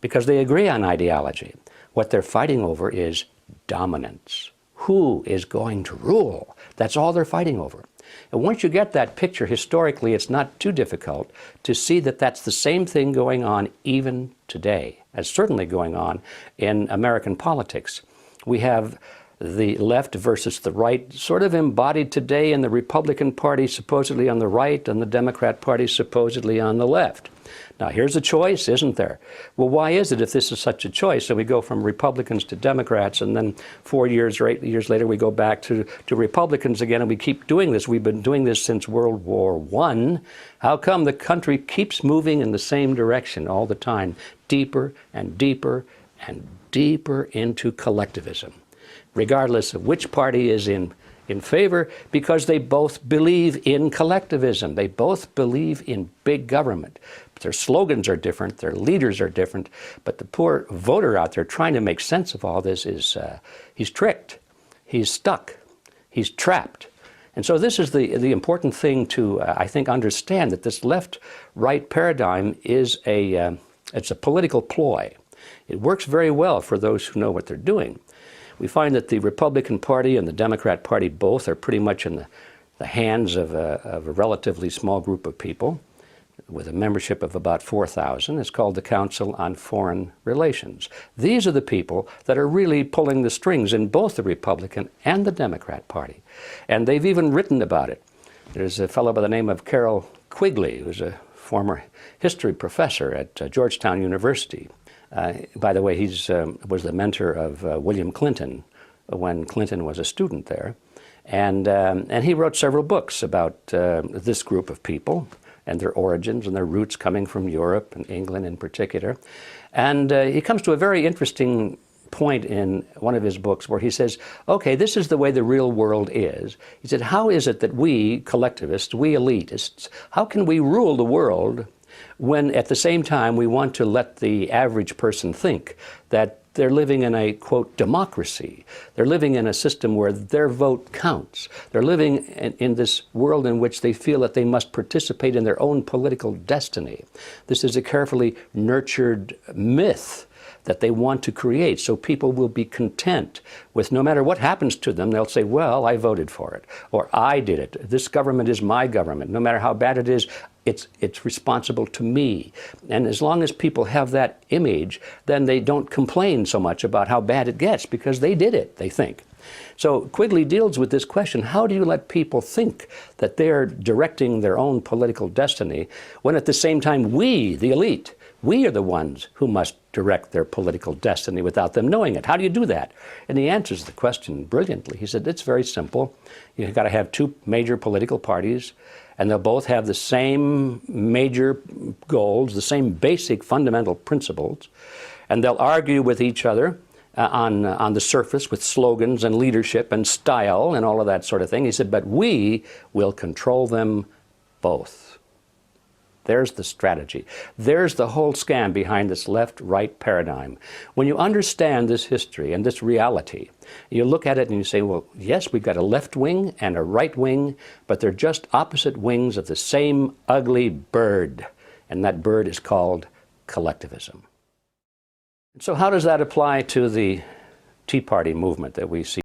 because they agree on ideology. What they're fighting over is dominance. Who is going to rule? That's all they're fighting over. And once you get that picture, historically, it's not too difficult to see that that's the same thing going on even today, as certainly going on in American politics. We have the left versus the right, sort of embodied today in the Republican Party supposedly on the right and the Democrat Party supposedly on the left. Now, here's a choice, isn't there? Well, why is it, if this is such a choice, so we go from Republicans to Democrats, and then 4 years or 8 years later we go back to Republicans again, and we keep doing this? We've been doing this since World War I. How come the country keeps moving in the same direction all the time, deeper and deeper and deeper into collectivism, regardless of which party is in favor? Because they both believe in collectivism. They both believe in big government. But their slogans are different, their leaders are different, but the poor voter out there trying to make sense of all this is, he's tricked, he's stuck, he's trapped. And so this is the important thing to, I think, understand, that this left-right paradigm is it's a political ploy. It works very well for those who know what they're doing. We find that the Republican Party and the Democrat Party both are pretty much in the hands of a relatively small group of people with a membership of about 4,000. It's called the Council on Foreign Relations. These are the people that are really pulling the strings in both the Republican and the Democrat Party. And they've even written about it. There's a fellow by the name of Carroll Quigley, who's a former history professor at Georgetown University. By the way, he was the mentor of William Clinton when Clinton was a student there. And he wrote several books about this group of people and their origins and their roots coming from Europe and England in particular. And he comes to a very interesting point in one of his books where he says, okay, this is the way the real world is. He said, how is it that we collectivists, we elitists, how can we rule the world when at the same time we want to let the average person think that they're living in a, quote, democracy. They're living in a system where their vote counts. They're living in this world in which they feel that they must participate in their own political destiny. This is a carefully nurtured myth that they want to create, so people will be content with, no matter what happens to them, they'll say, well, I voted for it, or I did it. This government is my government. No matter how bad it is, it's responsible to me. And as long as people have that image, then they don't complain so much about how bad it gets, because they did it, they think. So Quigley deals with this question: how do you let people think that they're directing their own political destiny when at the same time we, the elite, we are the ones who must direct their political destiny without them knowing it? How do you do that? And he answers the question brilliantly. He said, it's very simple. You've got to have two major political parties, and they'll both have the same major goals, the same basic fundamental principles, and they'll argue with each other on the surface with slogans and leadership and style and all of that sort of thing. He said, but we will control them both. There's the strategy. There's the whole scam behind this left-right paradigm. When you understand this history and this reality, you look at it and you say, well, yes, we've got a left wing and a right wing, but they're just opposite wings of the same ugly bird. And that bird is called collectivism. So how does that apply to the Tea Party movement that we see